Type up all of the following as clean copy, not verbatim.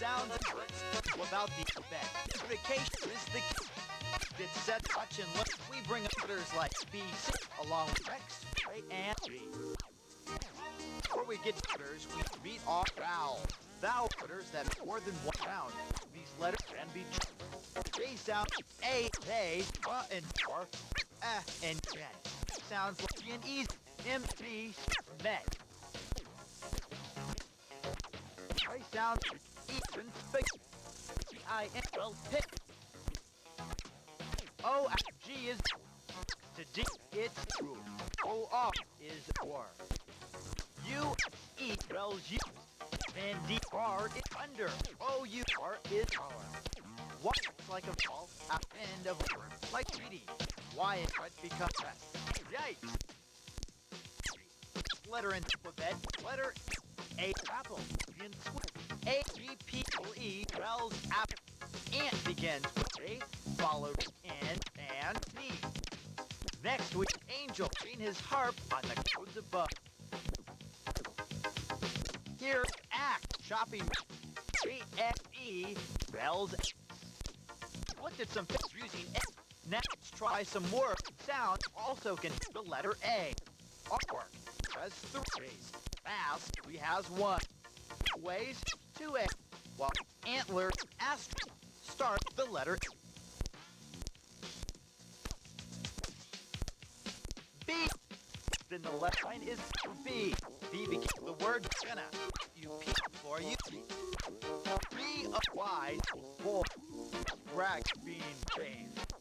sounds without the bed. Vacation is the key. It's set, touch, and look. We bring letters like B, C, along with X, A, and G. Before we get to letters, we read off vowel. Vowel letters that have more than one sound. These letters can be J sound, A, and R, and J. Sounds like an easy M, B, met. I sound even big. I-N-L, hit. O, G is to D, it's true. O-R is or. U, E, spells you. And D-R is under. O-U-R is our. Y is like a ball at the end of a word, like reading. Y is what becomes S. Yikes! Letter in alphabet, letter A, apple. A, G, P, L, E, spells apple. Ant begins with A, followed N, and P. Next, we angel playing his harp on the codes above. Here, act, shopping, A-F-E, spells X. Looked at some things using X. Now let's try some more sounds also can the letter A. Artwork has 3 ways. Fast, we has 1. Ways, 2 A. While antler, asterisk, start the letter B. Then the left line is B. B begins the word gonna. You P for you. B of Y for brag being changed.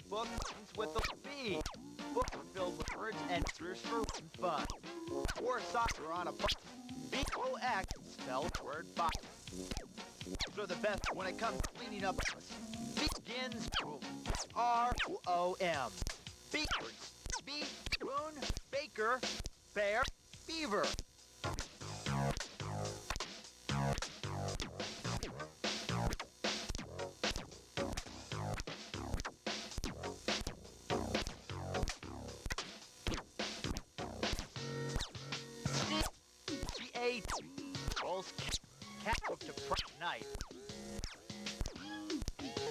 Book ends with a B. Book filled with words and answers for fun. Or soccer on a bus. B-O-X spelled word box. So the best when it comes to cleaning up begins R-O-M. Beavers. B, spoon, baker, bear, beaver. C-A-T. Rolls cat up to night.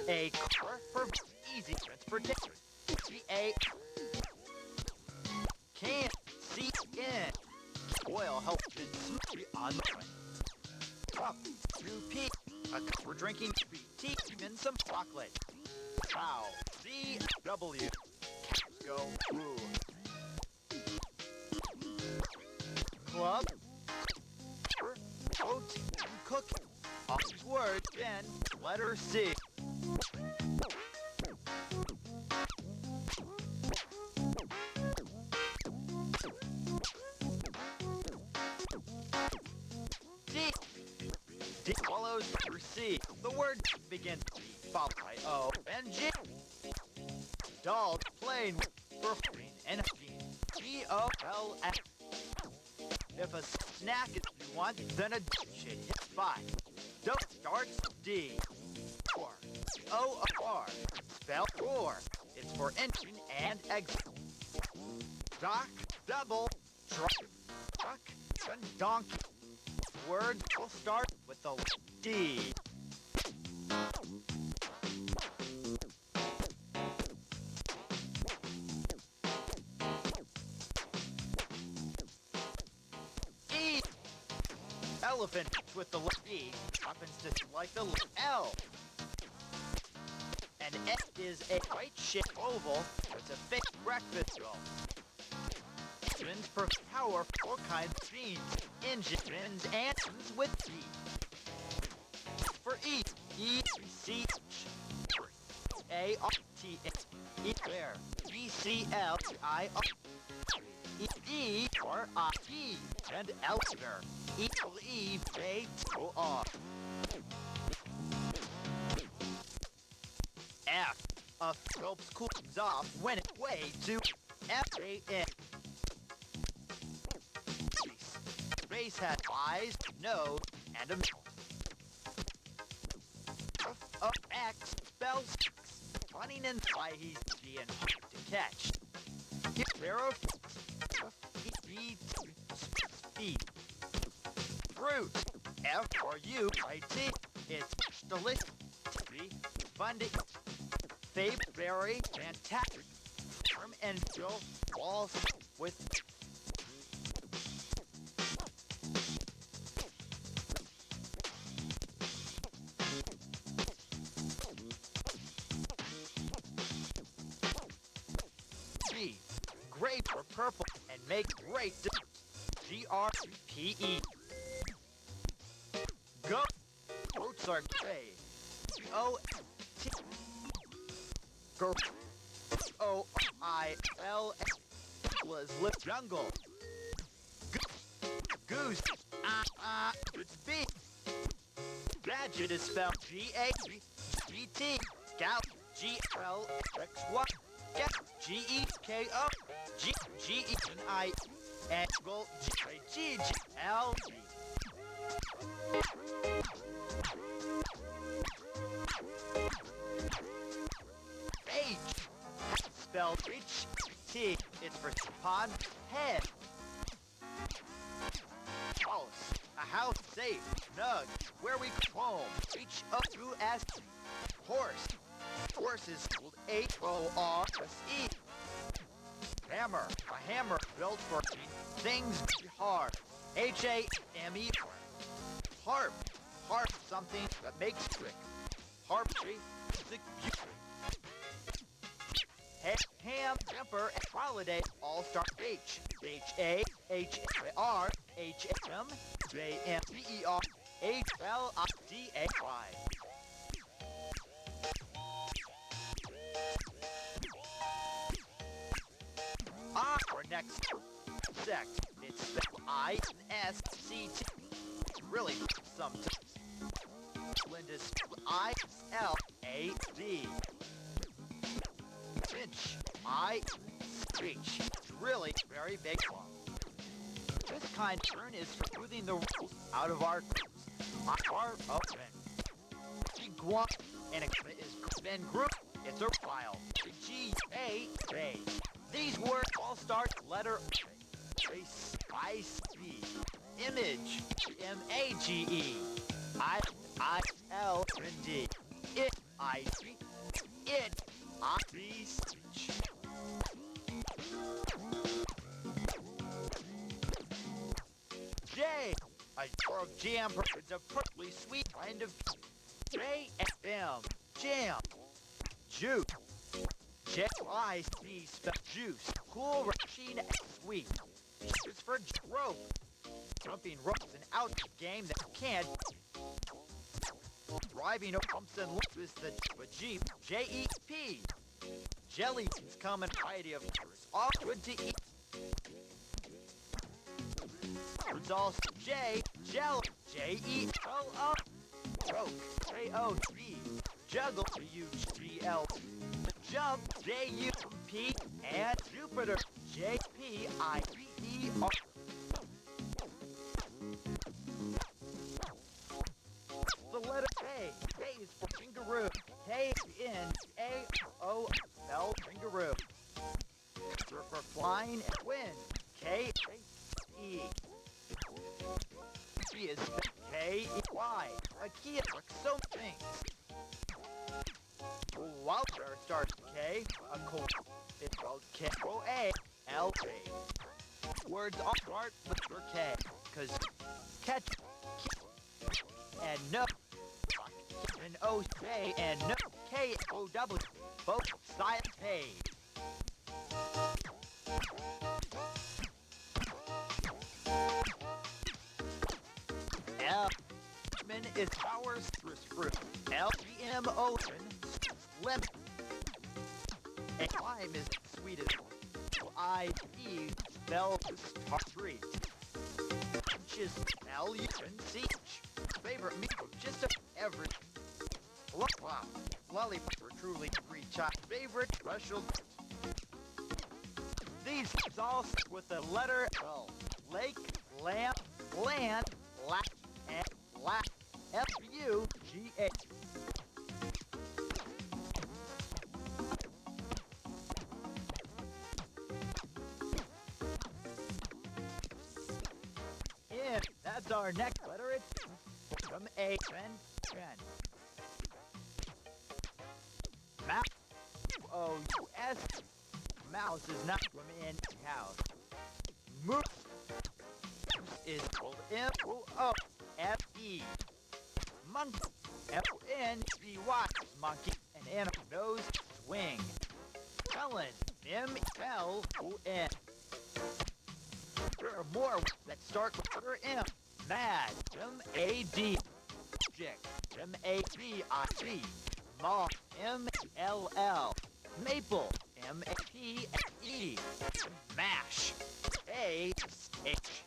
A car for easy transportation. C-A. Can't see in. Oil helps it smoothly on the way. Cup, 2P. A cup for drinking tea and some chocolate. Cow, C-W. Cats go woo. Club, coat, and cook. All these words in letter C. D follows letter C. The word begins D, followed by O and G. Doll playing for green and green. G-O-L-S. If a snack is what you want, then a D should hit 5. Dope starts D. Or. O-R. Spell or. It's for entering and exit. Dock, double, truck, and donkey. Words will start with the D. E. Elephant with the letter E happens to like the letter L. And F is a white-shaped oval. It's a fake breakfast roll. Engines per power, 4 kinds of genes. Engines and engines with G. For E, E, C, A, R, T, E, where? E, C, L, I, R, E, E, R, I, E, and elsewhere. E, L, E, A, O, R. F, a sculpt cools off when it's way to F, A, N. Race has eyes, nose, and a mouth. Of X spells X. Running and fly, he's G and hard to catch. Get there of speed. Fruit. F for you, I-T. It's delicious. T, funded. Fabe, very fantastic. Firm and Jill, walls with G. Grape or purple and make great G-R-P-E. Go. Goats are gray. O-T. Go. O-I-L. Was lip jungle. Goose. It's B. Gadget is spelled G-A-G-T. Scout. G-L-X-Y. G-E-K-O. G-E-N-I. Angle. G-G-G-L-G. H. Spelled H-T. It's for pond head. House. A house safe. Nug. Where we home. H-O-U-S. Horse. Horse is spelled H-O-R-S-E. Hammer. A hammer built for things hard. H-A-M-E. Harp. Harp. Something that makes trick. Harp. Music. Ham, Jumper, and Holiday all start H. H-A-H-A-R, H-M, J-M-P-E-R, H-L-I-D-A-Y. For next sect, it's spelled I-S-C-T. Really, sometimes. Linda's I-L-A-D. Finch. I-Screech. It's really very big one. This kind of turn is for smoothing the rules out of our open. G-Guan. And it is Ben Group. It's a file. G-A-A. These words all start letter Trace. I-C. Image. M-A-G-E. I-L-N-D. It. I-C. It. I-C. J. A jar of jam. It's a perfectly sweet kind of J-M. Jam. Juice. J-I-C. Spell juice. Cool, refreshing, and sweet. It's for rope. Jumping ropes and out game that can't. Driving over bumps and lumps is the Jeep. J-E-P. Jelly beans come in a variety of colors. All good to eat. It's also J. Jello. J-E-L-O. Joke. J-O-G. Juggle. U-G-L. Jump. J-U-P. And Jupiter. J-P-I-P-E-R. The letter K. K is for kangaroo. K-N-A-O-L. Kangaroo. For flying and wind. K-E. K is K-E-Y. A key is like so things. Walter starts K. A cool. It's called K-O-A-L-K. Words all start with letter K. Cause catch. And no. And O-K and no. K-O-W. Both silent K. L. Is power citrus fruit. L-E-M-O. Lemon. And lime is sweet as I-E. Spell tree. Just L-U-N-C. Favorite meat just every. Wow. Lollipops are truly free child. Favorite special. These all start with the letter L. Lake, lamp, land, lack, and lack. F-U-G-A. That's our next letter. It's M-A-N-N. Mouse. O-U-S. Mouse is not from in house. Moose is called M-O-O-F-E. Monkey. M-N-C-Y. Monkey. And animal nose swing. Melon. M-L-O-N. There are more that start with letter M. Mad. M-A-D. Object. M-A-B-I-T. Mall. M-L-L. Maple. M-A-P-L-E. Mash. A-S-H.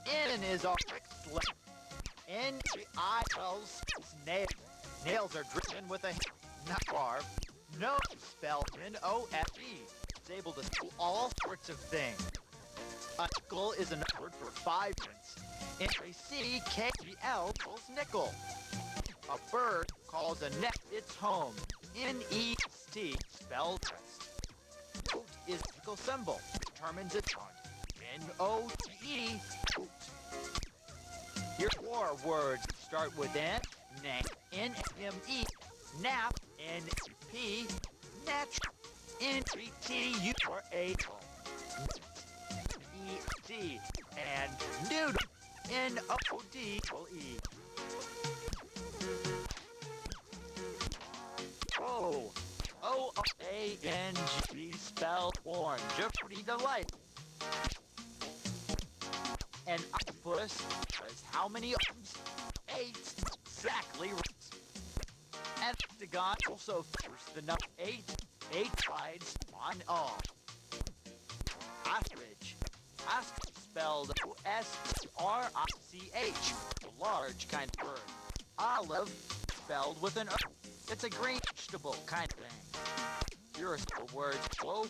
N is our next letter. N-I-L-S. Nail. Nails are driven with a not carved. No spelled N-O-F-E. It's able to do all sorts of things. A nickel is another word for 5 cents. N-A-C-K-E-L equals nickel. A bird calls a nest its home. N-E-S-T spelled rest. Oat is a nickel symbol. Determines its sound. N-O-T-E. Oat. Here are 4 words start with N. Name. N-M-E. Nap. N-P. Natural. N-T-U-R-A. E-D. And noodle. N-O-D-L-E. O. O-A-N-G spelled orange. Pretty delight. An octopus has how many arms? 8 exactly right. An octagon also features the number 8. 8 sides on all. Ostrich. Ostrich spelled O-S-R-I-C-H. A large kind of bird. Olive spelled with an O. It's a green vegetable kind of thing. Here are some words. O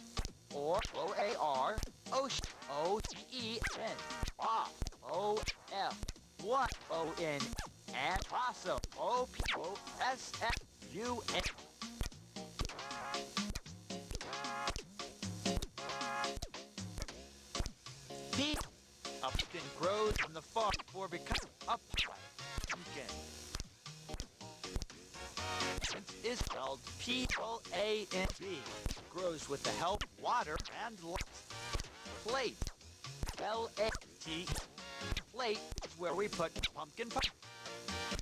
or O-A-R. Ocean. O-T-E-N. Off. O-F. What? O-N. And possum. O-P-O-S-S-U-M. Peak. A pumpkin grows in the farm before becoming a pumpkin. Is spelled P-L-A-N-B. Grows with the help of water and light. Plate. L-A-T. Plate is where we put pumpkin pie.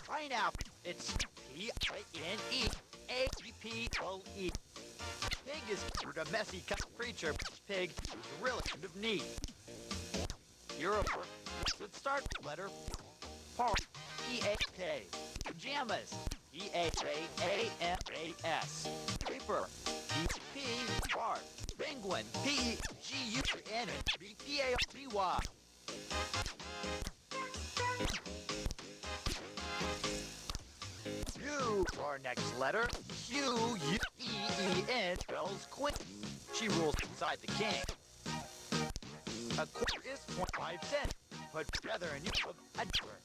Pineapple. It's P-I-N-E-A-P-P-L-E. Pig is a messy creature. Pig is really kind of neat. Europe. Let's start with letter Park. P-A-K. Pajamas. P-A-J-A-M-A-S. Paper. P-P. Bar. Penguin. P-E-G-U-N. P-A-R-T-Y. Q. Our next letter. Q-U-E-E-N spells queen. She rules inside the king. A quarter is 25 cents. Put together and you have a dollar.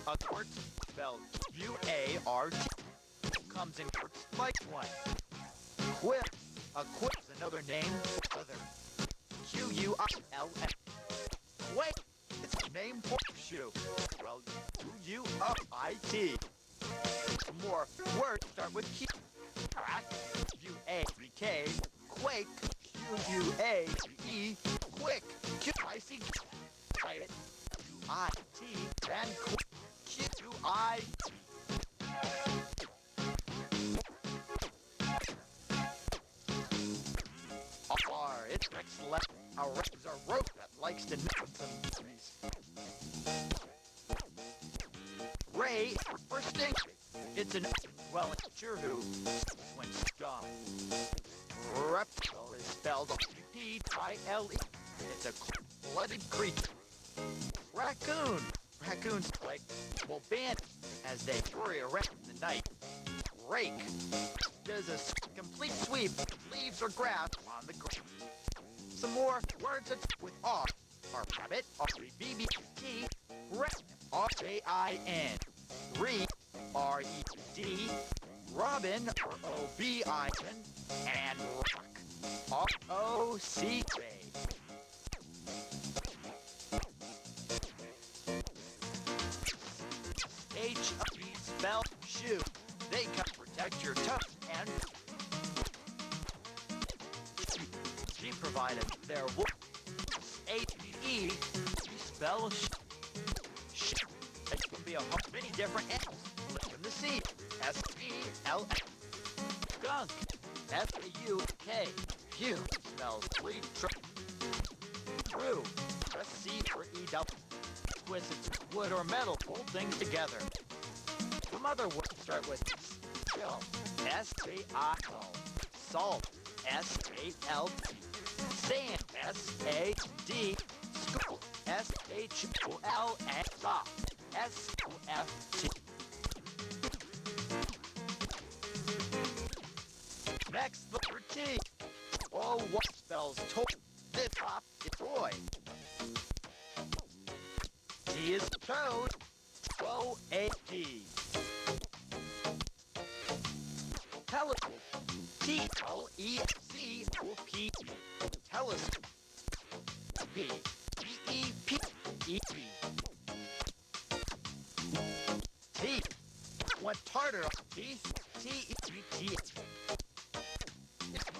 A quart spelled U-A-R-T. Comes in quarts like one. Quip. A quip is another name for other. Q-U-I-L-F. Wait, it's a name for shoe. Well, U-U-I-T. More words start with Q. Crack. U-A-C-K. Quake. Q-U-A-E. Quick. Q-I-C. Try it. I-T. And quick. Q-I. R. It's next left. A rope is a rope that likes to nip some trees. Ray for stingray. It's an creature who when stung. Reptile is spelled P-I-L-E. It's a blooded creature. Raccoon. Raccoons like will band as they hurry around in the night. Rake does a complete sweep. Leaves or grass on the ground. Some more words with R. Rabbit. R-E-B-B-T. Rat. R-A-I-N. Reed. R-E-D. Robin. R-O-B-I-N. And rock. R-O-C-K. find it there. H-E, spell it can be a whole many different F's. From the C, S-E-L, skunk, S-U-K, U spells tree, true, S-C for E-double, twist it's wood or metal, pull things together. Some other words start with chill, S-A-I-L, salt, S-A-L-T, sand, S-A-D, school, S-H-O-L-S, S-O-F-T. Next, letter T. Oh, what spells toy? The top is toy. T is toad. O-A-T. Telescope. T-L-E-C-O-P. Telescope. P. P-E-P-E-P. T. Went harder on teeth. T-E-T.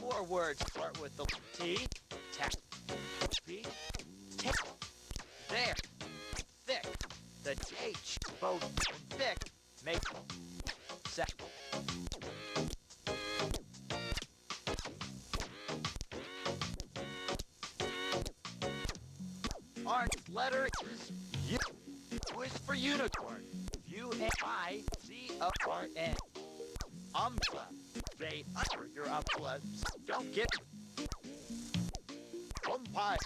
More words start with the T. Tap. P. Tap. There. Thick. The H. Both thick. Make set. Our letter is U. U is for unicorn. U-N-I-C-O-R-N. Umbrella. They under your umbrella. Don't get umpire.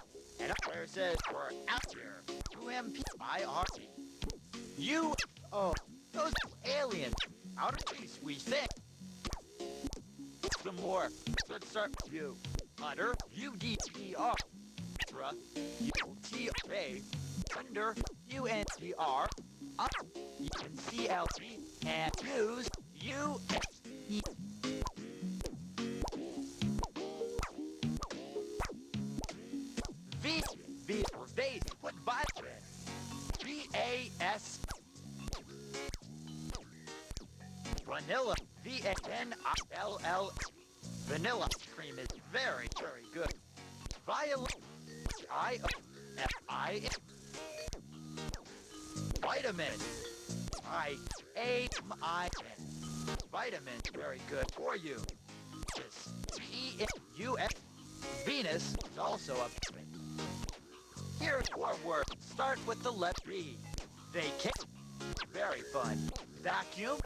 And up there says we're out here. U-M-P-I-R-E. U-O. Those aliens. Outer space, we think. Some more. Let's start with U. Under. U-D-E-R. U-T-A. Under. U-N-T-R. Up. U-N-C-L-T. And use. U-S-E. V. V for vase. Put vitamin. V-A-S. Vanilla. V-A-N-I-L-L. Vanilla cream is very, very good. Violet. I-O-F-I-N. Vitamin. I-A-M-I-N. Vitamin, very good for you. V-U-S. Venus is also a vitamin. Here's our word. Start with the letter V. Vacate. Very fun. Vacuum.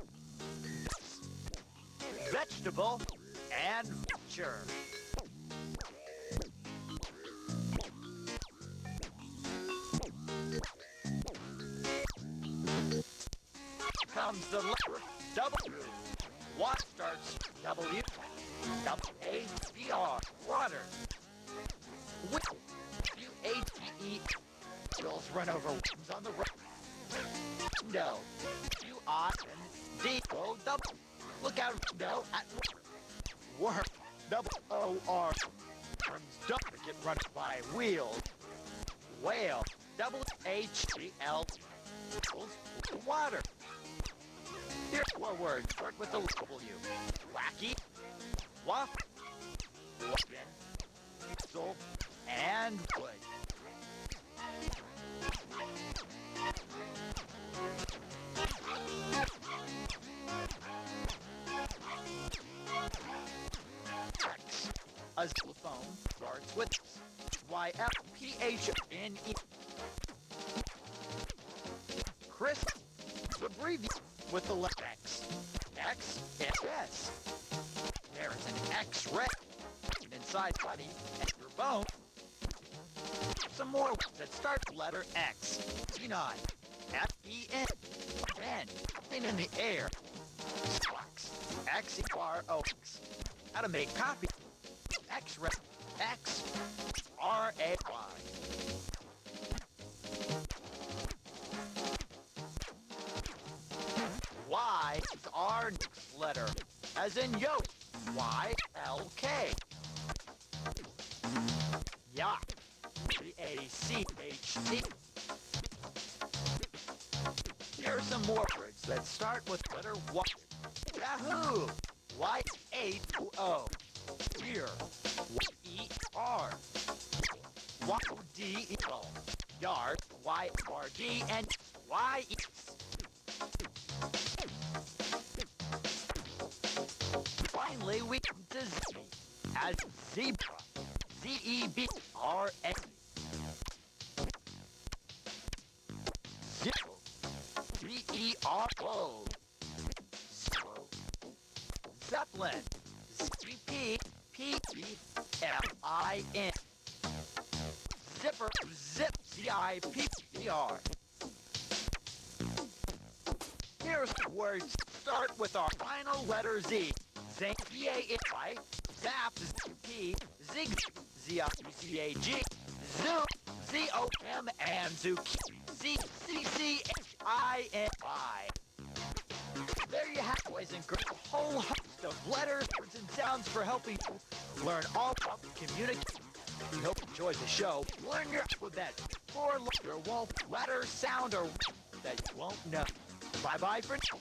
Vegetable. And venture. Comes the letter W. What starts W? W-A-B-R. Water. W-A-T-E. Bills run over wings on the road. No. W-I-N-D-O-W. Look out, no, at work. Work. W-O-R. Worms don't get run by wheels. Whale. W-H-E-L. Water. Here's more words. Start with the W. Wacky. Waffle. Wagon. Whistle. And wood. X. A xylophone starts with Y-L-P-H-N-E. Chris. Abbreviate with the letter X. X, S. There is an X-ray inside body and your bone. Some more words that start with the letter X. Phenon. F-E-N. N. Something in the air. X. X-E-R-O-X. How to make coffee. X-ray. X-R-A-Y. Y is our next letter, as in yoke. Y-L-K. Yacht. Y-A-C-H-C. Here are some more words that start with the letter Y. Yahoo! Y-A-O. Here. Y-E-R. Y D E O yard Y R D and Y E. Finally, we come to Z as zebra. Z E B R A. Zero. B E R O. Zero. Zeppelin. Z P P E F I N. Zipper. Zip. Z I P E R. Here's the words start with our final letter Z. Zing, Z-A-I, Zap, Z-P, Zig, Z-I-Z-A-G, Zoom, Z-O-M, and Zucchini, Z-C-C-H-I-N-I. There you have it, boys and girls, a whole host of letters, words, and sounds for helping you learn all about communication. We hope you enjoyed the show. Learn your alphabet, or letter, letter, sound, or that you won't know. Bye-bye for now.